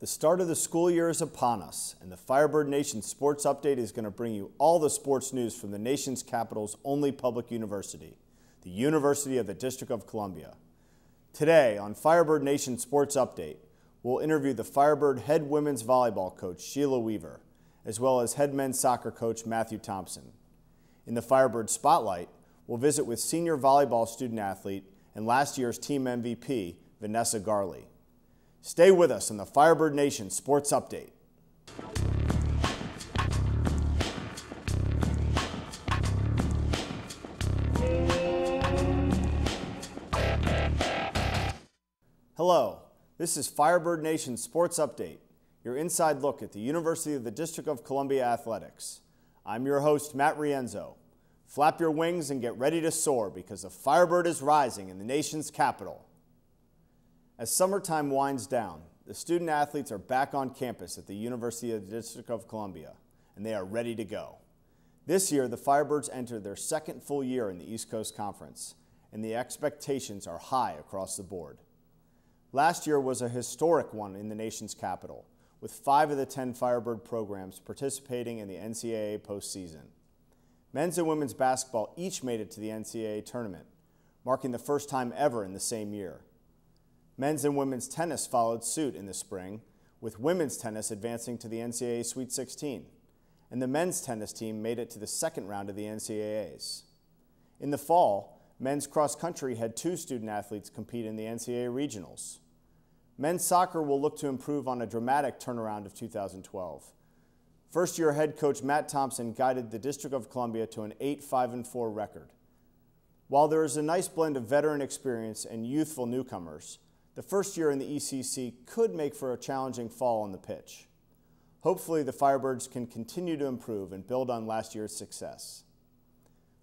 The start of the school year is upon us, and the Firebird Nation Sports Update is going to bring you all the sports news from the nation's capital's only public university, the University of the District of Columbia. Today on Firebird Nation Sports Update, we'll interview the Firebird head women's volleyball coach, Sheila Weaver, as well as head men's soccer coach, Matt Thompson. In the Firebird Spotlight, we'll visit with senior volleyball student athlete and last year's team MVP, Vanessa Garley. Stay with us on the Firebird Nation Sports Update. Hello, this is Firebird Nation Sports Update, your inside look at the University of the District of Columbia athletics. I'm your host, Matt Rienzo. Flap your wings and get ready to soar because the Firebird is rising in the nation's capital. As summertime winds down, the student athletes are back on campus at the University of the District of Columbia, and they are ready to go. This year, the Firebirds enter their second full year in the East Coast Conference, and the expectations are high across the board. Last year was a historic one in the nation's capital, with 5 of the 10 Firebird programs participating in the NCAA postseason. Men's and women's basketball each made it to the NCAA tournament, marking the first time ever in the same year. Men's and women's tennis followed suit in the spring, with women's tennis advancing to the NCAA Sweet 16, and the men's tennis team made it to the second round of the NCAAs. In the fall, men's cross country had 2 student athletes compete in the NCAA regionals. Men's soccer will look to improve on a dramatic turnaround of 2012. First-year head coach Matt Thompson guided the District of Columbia to an 8-5-4 record. While there is a nice blend of veteran experience and youthful newcomers, the first year in the ECC could make for a challenging fall on the pitch. Hopefully, the Firebirds can continue to improve and build on last year's success.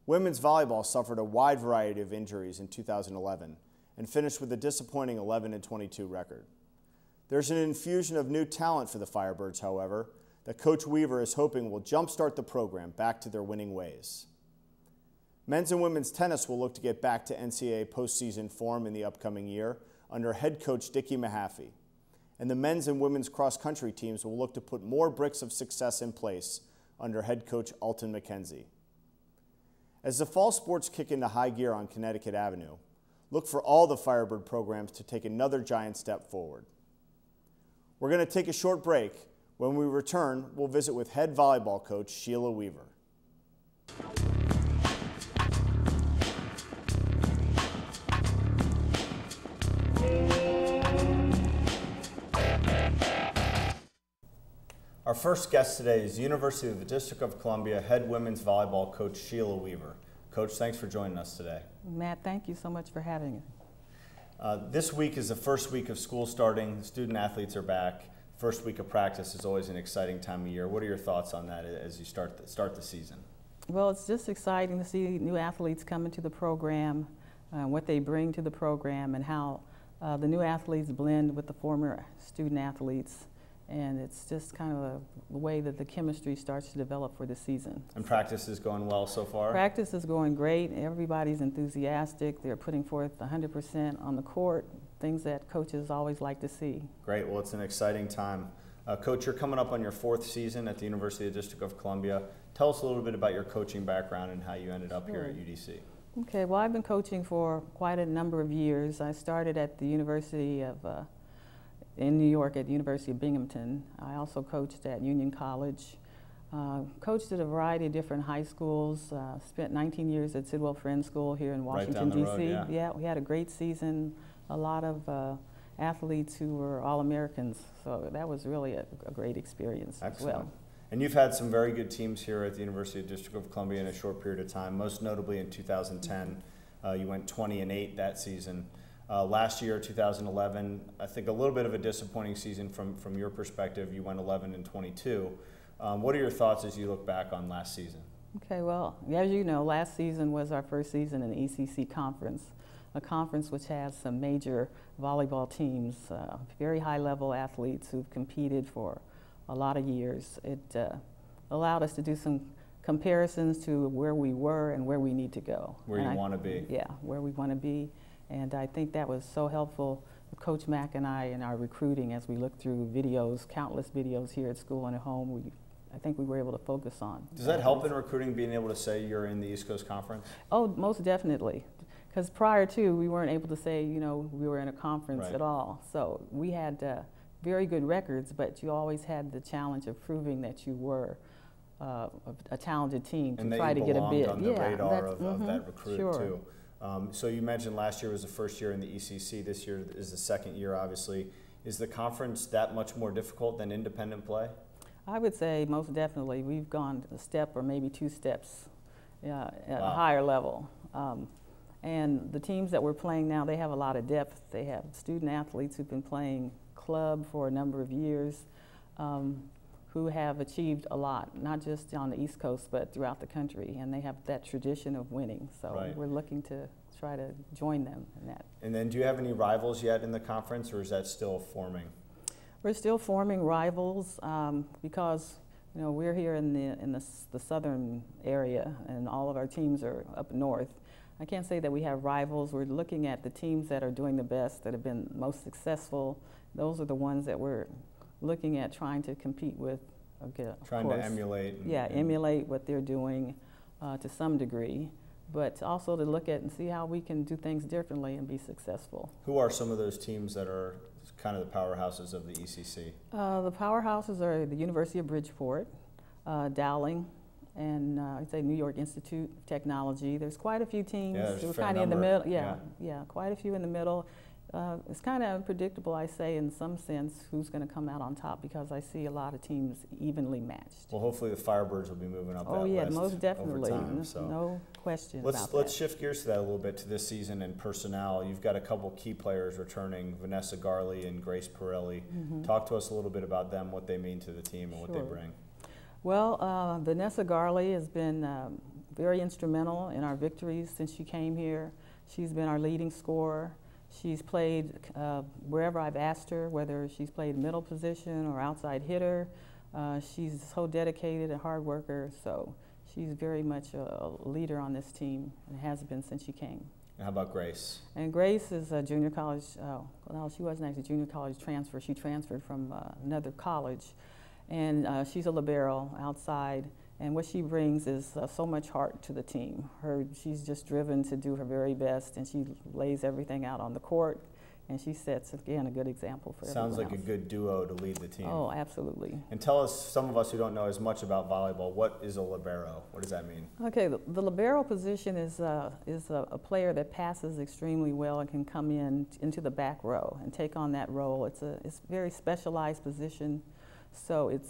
Women's volleyball suffered a wide variety of injuries in 2011 and finished with a disappointing 11-22 record. There's an infusion of new talent for the Firebirds, however, that Coach Weaver is hoping will jumpstart the program back to their winning ways. Men's and women's tennis will look to get back to NCAA postseason form in the upcoming year under head coach Dickie Mahaffey, and the men's and women's cross-country teams will look to put more bricks of success in place under head coach Alton McKenzie. As the fall sports kick into high gear on Connecticut Avenue, look for all the Firebird programs to take another giant step forward. We're going to take a short break. When we return, we'll visit with head volleyball coach Sheila Weaver. Our first guest today is University of the District of Columbia head women's volleyball coach Sheila Weaver. Coach, thanks for joining us today. Matt, thank you so much for having me. This week is the first week of school starting. The student athletes are back. First week of practice is always an exciting time of year. What are your thoughts on that as you start the season? Well, it's just exciting to see new athletes come into the program, what they bring to the program, and how the new athletes blend with the former student athletes. And it's just kind of the way that the chemistry starts to develop for the season. And practice is going well so far? Practice is going great. Everybody's enthusiastic. They're putting forth 100% on the court, things that coaches always like to see. Great. Well, it's an exciting time. Coach, you're coming up on your 4th season at the University of the District of Columbia. Tell us a little bit about your coaching background and how you ended up here at UDC. Okay. Well, I've been coaching for quite a number of years. I started at the University of in New York at the University of Binghamton. I also coached at Union College. Coached at a variety of different high schools. Spent 19 years at Sidwell Friends School here in Washington, D.C. Yeah, we had a great season. A lot of athletes who were All-Americans. So that was really a great experience. Excellent. As well. And you've had some very good teams here at the University of the District of Columbia in a short period of time, most notably in 2010. You went 20-8 that season. Last year, 2011, I think a little bit of a disappointing season from your perspective. You went 11-22. What are your thoughts as you look back on last season? Okay, well, as you know, last season was our first season in the ECC conference, a conference which has some major volleyball teams, very high-level athletes who've competed for a lot of years. It allowed us to do some comparisons to where we were and where we need to go. Where you want to be. Yeah, where we want to be. And I think that was so helpful Coach Mack and I in our recruiting, as we look through videos, countless videos here at school and at home, I think we were able to focus on. Does that help in recruiting, being able to say you're in the East Coast Conference? Oh, most definitely. Because prior to, we weren't able to say, you know, we were in a conference Right. at all. So we had very good records, but you always had the challenge of proving that you were a talented team to try to get a bid. On the radar of that recruit sure. too. So you mentioned last year was the first year in the ECC. This year is the second year, obviously. Is the conference that much more difficult than independent play? I would say most definitely. We've gone a step or maybe two steps at a Wow. higher level. And the teams that we're playing now, they have a lot of depth. They have student athletes who've been playing club for a number of years, who have achieved a lot, not just on the East Coast, but throughout the country. And they have that tradition of winning. So Right. we're looking to try to join them in that. And then do you have any rivals yet in the conference, or is that still forming? We're still forming rivals because, you know, we're here in the southern area, and all of our teams are up north. I can't say that we have rivals. We're looking at the teams that are doing the best, that have been most successful. Those are the ones that we're looking at trying to compete with. Trying to emulate. Emulate what they're doing to some degree, but also to look at and see how we can do things differently and be successful. Who are some of those teams that are kind of the powerhouses of the ECC? The powerhouses are the University of Bridgeport, Dowling, and I'd say New York Institute of Technology. There's quite a few teams. Yeah, there's a fair kind of in the number. middle. Yeah, quite a few in the middle. It's kind of unpredictable, I say, in some sense, who's going to come out on top, because I see a lot of teams evenly matched. Well, hopefully the Firebirds will be moving up Oh that yeah, list most definitely. over time. So No question about that. let's shift gears to that a little bit, to this season and personnel. You've got a couple key players returning, Vanessa Garley and Grace Pirelli. Talk to us a little bit about them, what they mean to the team and what they Sure. bring. Well, Vanessa Garley has been very instrumental in our victories since she came here. She's been our leading scorer. She's played wherever I've asked her, whether she's played middle position or outside hitter. She's so dedicated and hard worker, so she's very much a leader on this team and has been since she came. And how about Grace? And Grace is a junior college, well, she wasn't actually a junior college transfer. She transferred from another college. And she's a libero outside. And what she brings is so much heart to the team. She's just driven to do her very best, and she lays everything out on the court. And she sets, again, a good example for everyone Sounds like else. a good duo to lead the team. Oh, absolutely. And tell us, some of us who don't know as much about volleyball, what is a libero? What does that mean? Okay, the libero position is a player that passes extremely well and can come into the back row and take on that role. It's a very specialized position, so it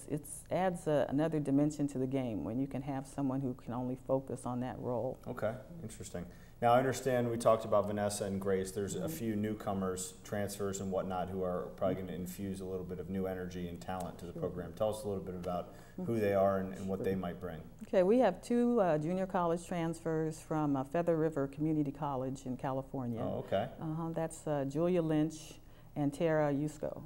adds another dimension to the game when you can have someone who can only focus on that role. Okay, interesting. Now I understand we talked about Vanessa and Grace. There's a few newcomers, transfers and whatnot, who are probably going to infuse a little bit of new energy and talent to the program. Tell us a little bit about who they are and what they might bring. Okay, we have two junior college transfers from Feather River Community College in California. Oh, okay. That's Julia Lynch and Tara Yusko.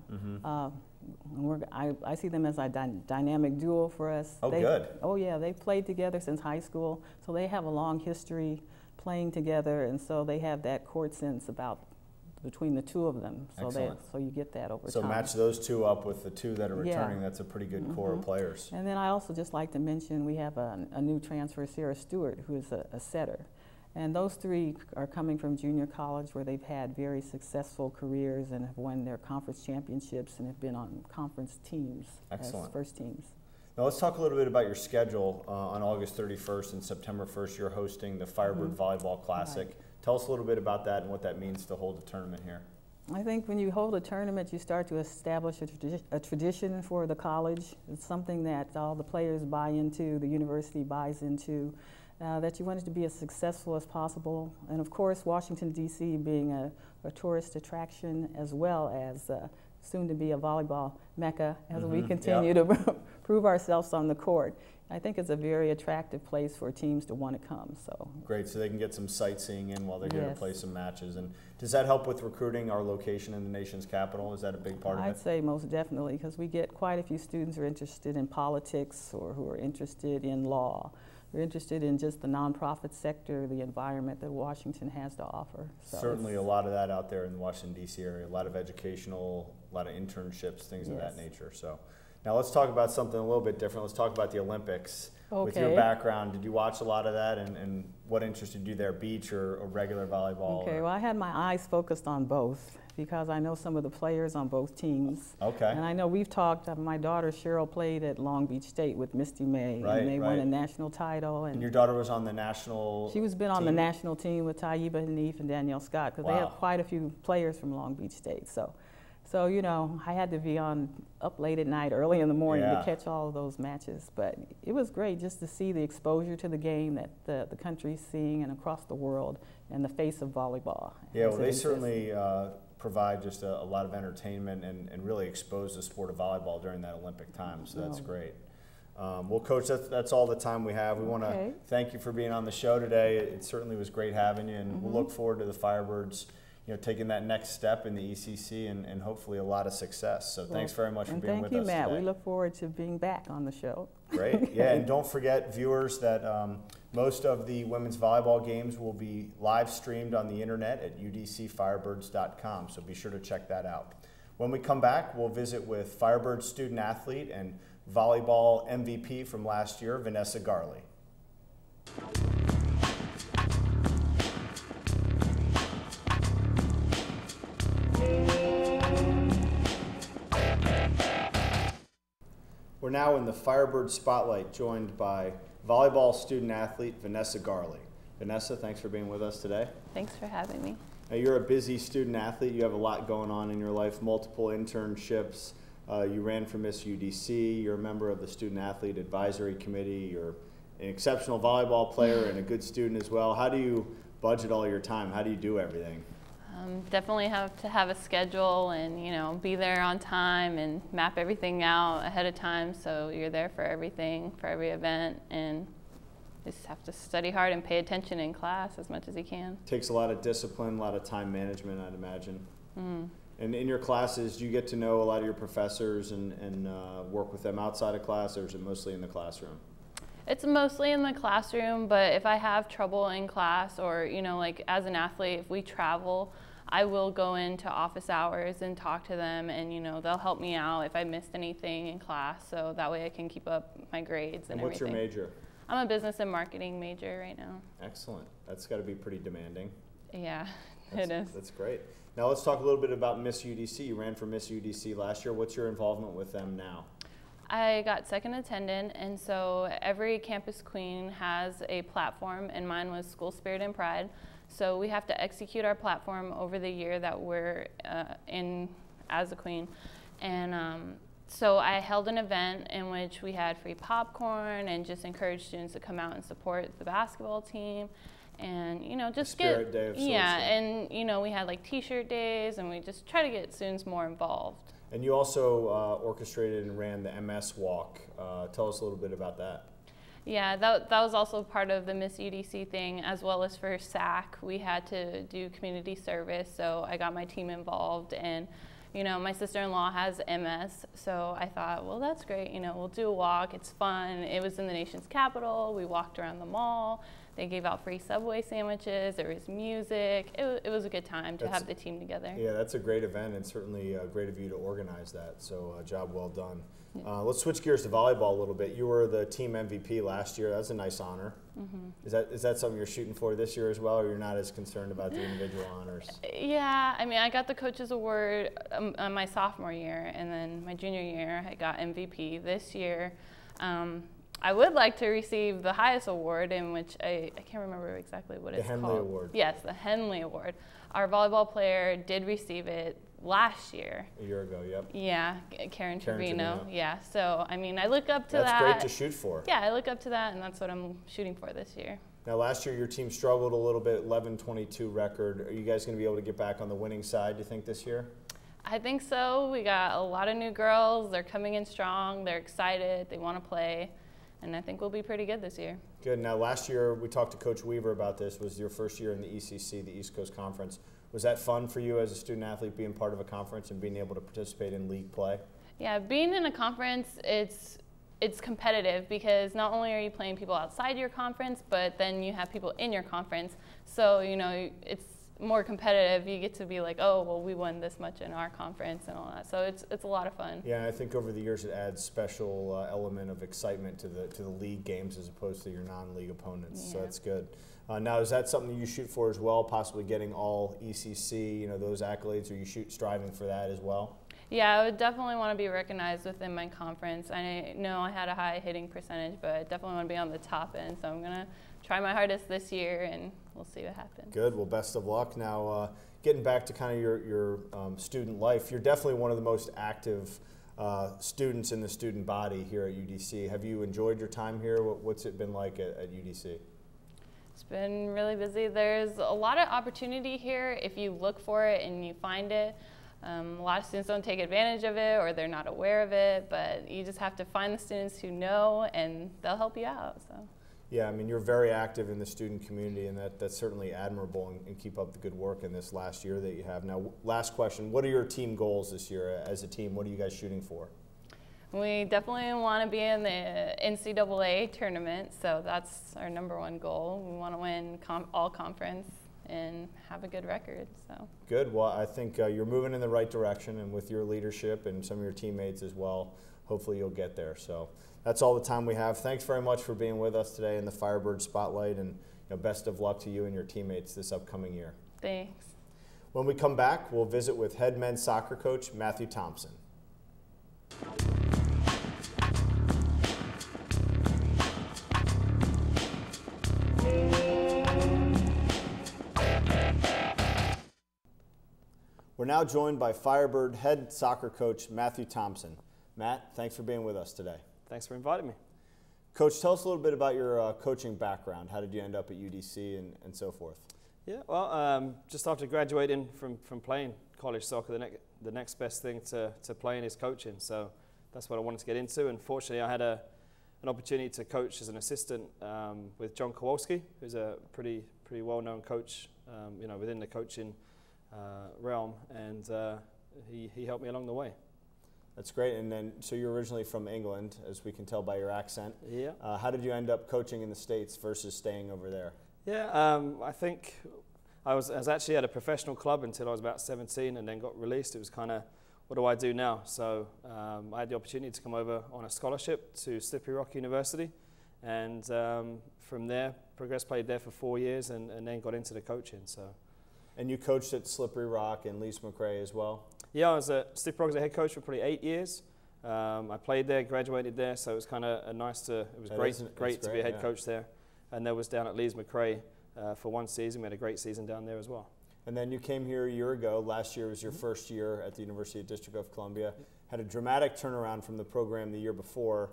I see them as a dynamic duo for us. Oh, good. Oh yeah, they've played together since high school, so they have a long history playing together, and so they have that court sense between the two of them. So Excellent. so you get that over time. So match those two up with the two that are Yeah. returning. That's a pretty good core of players. And then I also just like to mention we have a new transfer, Sarah Stewart, who is a setter. And those three are coming from junior college, where they've had very successful careers and have won their conference championships and have been on conference teams. Excellent. As first teams. Now let's talk a little bit about your schedule. On August 31st and September 1st, you're hosting the Firebird Volleyball Classic. Right. Tell us a little bit about that and what that means to hold a tournament here. I think when you hold a tournament, you start to establish a tradition for the college. It's something that all the players buy into, the university buys into, that you want it to be as successful as possible. And of course, Washington, D.C. being a tourist attraction, as well as soon to be a volleyball mecca as we continue to prove ourselves on the court. I think it's a very attractive place for teams to want to come. So Great, so they can get some sightseeing in while they're here to Yes. play some matches. And does that help with recruiting our location in the nation's capital? Is that a big part of I'd it? say most definitely, because we get quite a few students who are interested in politics or who are interested in law. We're interested in just the nonprofit sector, the environment that Washington has to offer. So certainly a lot of that out there in the Washington, D.C. area, a lot of educational, a lot of internships, things of that nature. So now let's talk about something a little bit different. Let's talk about the Olympics. Okay. With your background, did you watch a lot of that, and what interested you there, beach or regular volleyball? Okay, well, I had my eyes focused on both because I know some of the players on both teams. Okay. And I know we've talked, my daughter Cheryl played at Long Beach State with Misty May, and they won a national title. And your daughter was on the national She was been on the national team with Taiba Hanif and Danielle Scott, because they have quite a few players from Long Beach State. So, you know, I had to be up late at night, early in the morning to catch all of those matches. But it was great just to see the exposure to the game that the country's seeing and across the world in the face of volleyball. Yeah, well, they certainly provide just a lot of entertainment and really expose the sport of volleyball during that Olympic time, so that's great. Well, Coach, that's all the time we have. We want to thank you for being on the show today. It certainly was great having you, and we'll look forward to the Firebirds, you know, taking that next step in the ECC and hopefully a lot of success. So thanks very much for being with us today. Thank you, Matt. We look forward to being back on the show. Great. Yeah, and don't forget, viewers, that most of the women's volleyball games will be live streamed on the internet at udcfirebirds.com, so be sure to check that out. When we come back, we'll visit with Firebird student athlete and volleyball MVP from last year, Vanessa Garley. We're now in the Firebird Spotlight, joined by volleyball student athlete Vanessa Garley. Vanessa, thanks for being with us today. Thanks for having me. Now, you're a busy student athlete. You have a lot going on in your life, multiple internships. You ran for Miss UDC. You're a member of the Student Athlete Advisory Committee. You're an exceptional volleyball player and a good student as well. How do you budget all your time? How do you do everything? Definitely have to have a schedule and, you know, be there on time and map everything out ahead of time so you're there for everything, for every event, and just have to study hard and pay attention in class as much as you can. Takes a lot of discipline, a lot of time management, I'd imagine. And in your classes, do you get to know a lot of your professors and work with them outside of class, or is it mostly in the classroom? It's mostly in the classroom, but if I have trouble in class or, you know, like as an athlete, if we travel, I will go into office hours and talk to them, and, you know, they'll help me out if I missed anything in class, so that way I can keep up my grades and everything. What's your major? I'm a business and marketing major right now. Excellent. That's got to be pretty demanding. Yeah, it is. That's great. Now let's talk a little bit about Miss UDC. You ran for Miss UDC last year. What's your involvement with them now? I got second attendant, and so every campus queen has a platform, and mine was School Spirit and Pride. So we have to execute our platform over the year that we're in as a queen. And so I held an event in which we had free popcorn and just encouraged students to come out and support the basketball team. And, you know, just Spirit Day of sorts. And, you know, we had like t-shirt days, and we just try to get students more involved. And you also orchestrated and ran the MS Walk. Tell us a little bit about that. Yeah, that was also part of the Miss UDC thing, as well as for SAC. We had to do community service, so I got my team involved. And, you know, my sister-in-law has MS, so I thought, well, that's great. You know, we'll do a walk. It's fun. It was in the nation's capital. We walked around the mall. They gave out free Subway sandwiches. There was music. It was a good time to have the team together. Yeah, that's a great event, and certainly great of you to organize that. So job well done. Yeah. Let's switch gears to volleyball a little bit. You were the team MVP last year. That's a nice honor. Is that something you're shooting for this year as well, or you're not as concerned about the individual honors? Yeah, I mean, I got the coach's award my sophomore year, and then my junior year I got MVP. This year, I would like to receive the highest award, in which I can't remember exactly what it's called. The Henley Award. Yes, the Henley Award. Our volleyball player did receive it last year. A year ago, yep. Yeah, Karen Trevino. Yeah, so I mean, I look up to that. That's great to shoot for. Yeah, I look up to that, and that's what I'm shooting for this year. Now, last year your team struggled a little bit, 11-22 record. Are you guys going to be able to get back on the winning side, do you think, this year? I think so. We got a lot of new girls. They're coming in strong. They're excited. They want to play. And I think we'll be pretty good this year. Good. Now, last year we talked to Coach Weaver about this. Was your first year in the ECC, the East Coast Conference. Was that fun for you as a student athlete, being part of a conference and being able to participate in league play? Yeah, being in a conference, it's it's competitive because not only are you playing people outside your conference, but then you have people in your conference. So, you know, it's more competitive. You get to be like, oh, well, we won this much in our conference and all that. So it's a lot of fun. Yeah, and I think over the years it adds special element of excitement to the league games as opposed to your non-league opponents. Yeah. So that's good. Now, is that something you shoot for as well, possibly getting all ECC, you know, those accolades, or you striving for that as well? Yeah, I would definitely want to be recognized within my conference. I know I had a high hitting percentage, but I definitely want to be on the top end. So I'm going to try my hardest this year, and we'll see what happens. Good. Well, best of luck. Now, getting back to kind of your student life, you're definitely one of the most active students in the student body here at UDC. Have you enjoyed your time here? What's it been like at UDC? It's been really busy. There's a lot of opportunity here if you look for it and you find it. A lot of students don't take advantage of it or they're not aware of it, but you just have to find the students who know and they'll help you out. So. Yeah, I mean, you're very active in the student community, and that's certainly admirable, and keep up the good work in this last year that you have. Now, last question, what are your team goals this year as a team? What are you guys shooting for? We definitely want to be in the NCAA tournament, so that's our #1 goal. We want to win all conference and have a good record. So good. Well, I think you're moving in the right direction, and with your leadership and some of your teammates as well, hopefully you'll get there. So that's all the time we have. Thanks very much for being with us today in the Firebird Spotlight, and best of luck to you and your teammates this upcoming year. Thanks. When we come back, we'll visit with head men's soccer coach Matthew Thompson. We're now joined by Firebird head soccer coach Matthew Thompson. Matt, thanks for being with us today. Thanks for inviting me. Coach, tell us a little bit about your coaching background. How did you end up at UDC and so forth? Yeah, well, just after graduating from playing college soccer, the next best thing to playing is coaching. So that's what I wanted to get into. And fortunately, I had an opportunity to coach as an assistant with John Kowalski, who's a pretty well-known coach, within the coaching realm, and he helped me along the way. That's great. And then, so you're originally from England, as we can tell by your accent. Yeah. How did you end up coaching in the States versus staying over there? Yeah, I think I was actually at a professional club until I was about 17, and then got released. It was kind of, what do I do now? So I had the opportunity to come over on a scholarship to Slippery Rock University, and from there, played there for 4 years, and then got into the coaching. So. And you coached at Slippery Rock and Lees-McRae as well? Yeah, I was at Slippery Rock as a head coach for probably 8 years. I played there, graduated there, so it was kind of great to be a head coach there. And then was down at Lees-McRae for 1 season. We had a great season down there as well. And then you came here a year ago. Last year was your first year at the University of District of Columbia. Had a dramatic turnaround from the program the year before.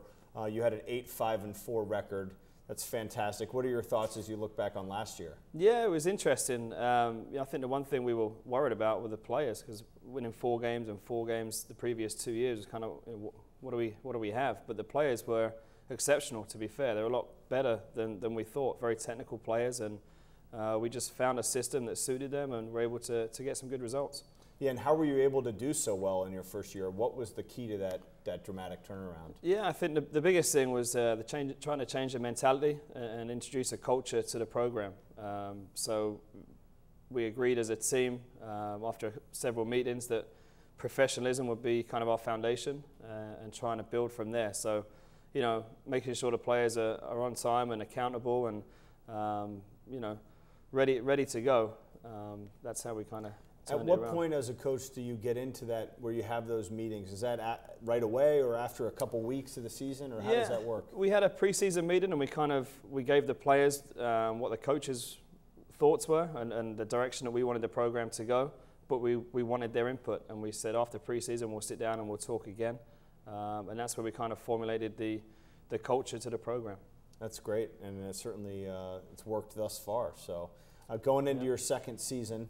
You had an 8-5-4 record. That's fantastic. What are your thoughts as you look back on last year? Yeah, it was interesting. I think the one thing we were worried about were the players, because winning 4 games and 4 games the previous 2 years was kind of, what do we have? But the players were exceptional, to be fair. They were a lot better than we thought. Very technical players, and we just found a system that suited them, and were able to get some good results. Yeah, and how were you able to do so well in your first year? What was the key to that dramatic turnaround? Yeah, I think the biggest thing was trying to change the mentality and introduce a culture to the program. So we agreed as a team after several meetings that professionalism would be kind of our foundation, and trying to build from there. So, making sure the players are on time and accountable, and ready to go. That's how we kind of. At what point as a coach do you get into that where you have those meetings? Is that right away or after a couple weeks of the season, or how does that work? We had a preseason meeting, and we gave the players what the coaches' thoughts were and the direction that we wanted the program to go, but we wanted their input, and we said after preseason we'll sit down and we'll talk again, and that's where we kind of formulated the culture to the program. That's great, and it certainly it's worked thus far. So going into your second season,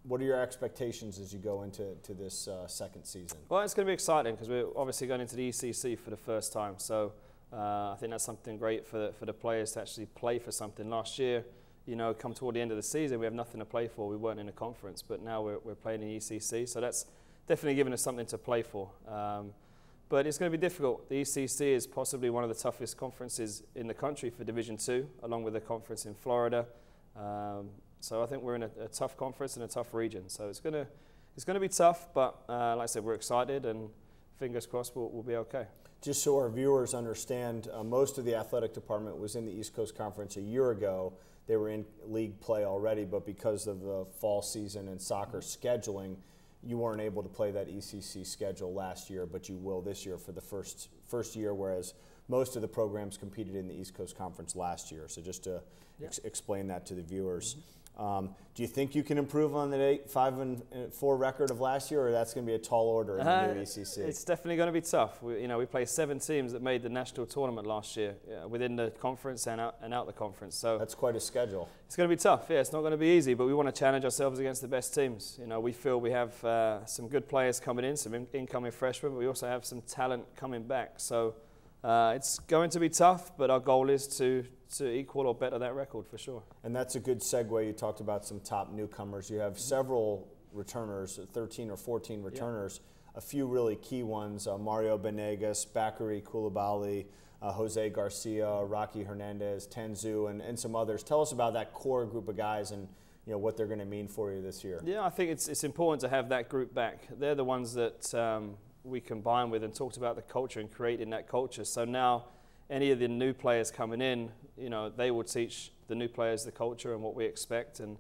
what are your expectations as you go into this second season? Well, it's going to be exciting because we're obviously going into the ECC for the first time. So I think that's something great for the players to actually play for something. Last year, come toward the end of the season, we have nothing to play for. We weren't in a conference, but now we're playing in ECC. So that's definitely given us something to play for. But it's going to be difficult. The ECC is possibly one of the toughest conferences in the country for Division II, along with a conference in Florida. So I think we're in a tough conference and a tough region. So it's going to be tough, but like I said, we're excited and fingers crossed we'll be okay. Just so our viewers understand, most of the athletic department was in the East Coast Conference a year ago. They were in league play already, but because of the fall season and soccer scheduling, you weren't able to play that ECC schedule last year, but you will this year for the first year, whereas most of the programs competed in the East Coast Conference last year. So just to explain that to the viewers. Do you think you can improve on the 5-4 record of last year, or that's going to be a tall order in the new ECC? It's definitely going to be tough. We played 7 teams that made the national tournament last year within the conference and out the conference. So that's quite a schedule. It's going to be tough. Yeah, it's not going to be easy, but we want to challenge ourselves against the best teams. We feel we have some good players coming in, some incoming freshmen, but we also have some talent coming back. So it's going to be tough, but our goal is to equal or better that record for sure. And that's a good segue. You talked about some top newcomers. You have several returners, 13 or 14 returners, a few really key ones, Mario Benegas, Bakary Koulibaly, Jose Garcia, Rocky Hernandez, Tanzu, and some others. Tell us about that core group of guys and what they're going to mean for you this year. Yeah, I think it's important to have that group back. They're the ones that we combine with and talked about the culture and creating that culture. So now any of the new players coming in, they will teach the new players the culture and what we expect. And,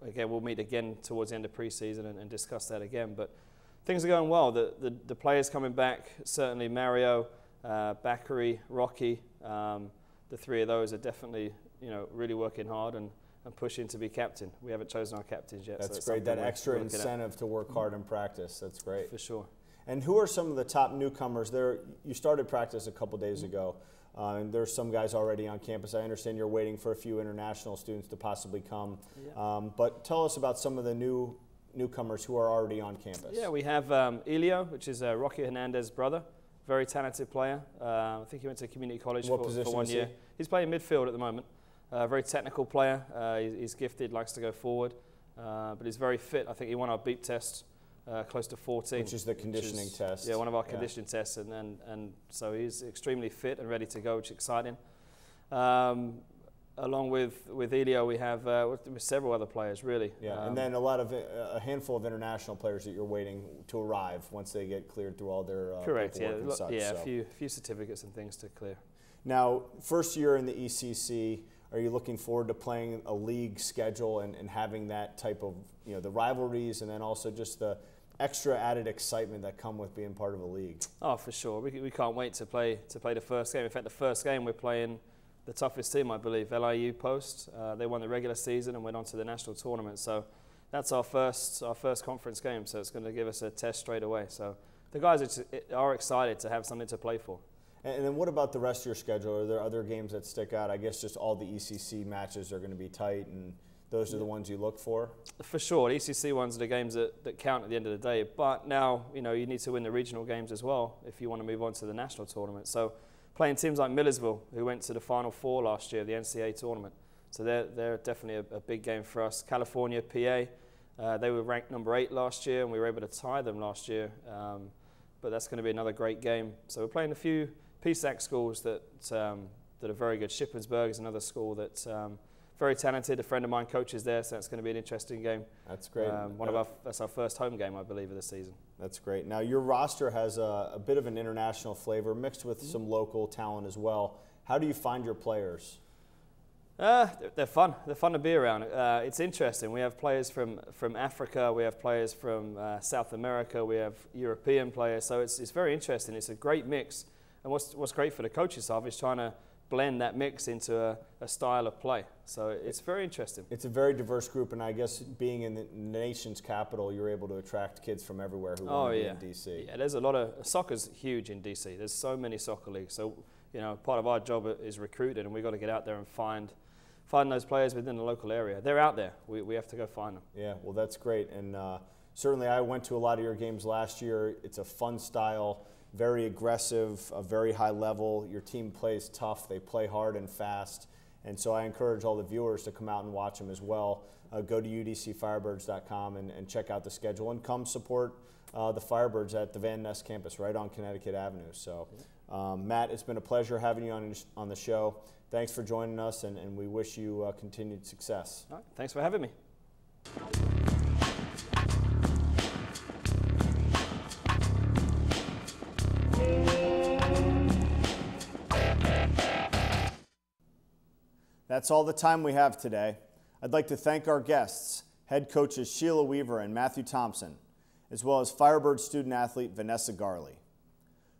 again, we'll meet again towards the end of preseason and discuss that again. But things are going well. The players coming back, certainly Mario, Bakary, Rocky, the 3 of those are definitely, really working hard and pushing to be captain. We haven't chosen our captains yet. That's great. That extra incentive to work hard in practice. That's great. For sure. And who are some of the top newcomers there? You started practice a couple days ago, and there's some guys already on campus. I understand you're waiting for a few international students to possibly come. Yeah. But tell us about some of the newcomers who are already on campus. Yeah, we have Elio, which is Rocky Hernandez's brother, very talented player. I think he went to community college for 1 year. He's playing midfield at the moment. Very technical player. He's gifted, likes to go forward, but he's very fit. I think he won our beep test. Close to 14. Which is the conditioning test. Yeah, one of our conditioning tests, and so he's extremely fit and ready to go, which is exciting. Along with Elio, we have several other players, really. Yeah, and then a handful of international players that you're waiting to arrive once they get cleared through all their correct. Yeah, and such, a few certificates and things to clear. Now, first year in the ECC. Are you looking forward to playing a league schedule and having that type of, the rivalries and then also just the extra added excitement that come with being part of a league? Oh, for sure. We can't wait to play the first game. In fact, the first game we're playing the toughest team, I believe, LIU Post. They won the regular season and went on to the national tournament. So that's our first conference game. So it's going to give us a test straight away. So the guys are excited to have something to play for. And then what about the rest of your schedule? Are there other games that stick out? I guess just all the ECC matches are going to be tight, and those are the ones you look for? For sure. The ECC ones are the games that count at the end of the day. But now, you need to win the regional games as well if you want to move on to the national tournament. So playing teams like Millersville, who went to the Final Four last year, the NCAA tournament. So they're definitely a big game for us. California, PA, they were ranked number 8 last year, and we were able to tie them last year. But that's going to be another great game. So we're playing a few PSAC schools that are very good. Shippensburg is another school that's very talented. A friend of mine coaches there, so that's going to be an interesting game. That's great. That's our first home game, I believe, of the season. That's great. Now, your roster has a bit of an international flavor mixed with some local talent as well. How do you find your players? They're fun. They're fun to be around. It's interesting. We have players from Africa. We have players from South America. We have European players. So it's very interesting. It's a great mix. And what's great for the coaching staff is trying to blend that mix into a style of play. So it's very interesting. It's a very diverse group, and I guess being in the nation's capital, you're able to attract kids from everywhere who want to be in D.C. Yeah, there's a lot of – soccer's huge in D.C. There's so many soccer leagues. So, part of our job is recruiting, and we've got to get out there and find those players within the local area. They're out there. We have to go find them. Yeah, well, that's great. And certainly I went to a lot of your games last year. It's a fun style. Very aggressive, a very high level. Your team plays tough. They play hard and fast. And so I encourage all the viewers to come out and watch them as well. Go to udcfirebirds.com and check out the schedule and come support the Firebirds at the Van Ness campus, right on Connecticut Avenue. So, Matt, it's been a pleasure having you on the show. Thanks for joining us, and we wish you continued success. All right, thanks for having me. That's all the time we have today. I'd like to thank our guests, head coaches Sheila Weaver and Matt Thompson, as well as Firebird student athlete Vanessa Garley.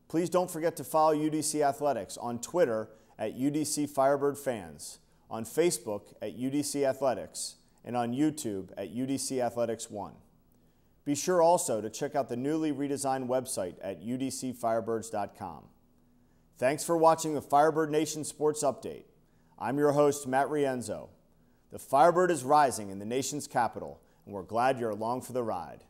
Please don't forget to follow UDC Athletics on Twitter at UDC Firebird Fans, on Facebook at UDC Athletics, and on YouTube at UDC Athletics 1. Be sure also to check out the newly redesigned website at udcfirebirds.com. Thanks for watching the Firebird Nation Sports Update. I'm your host, Matt Rienzo. The Firebird is rising in the nation's capital, and we're glad you're along for the ride.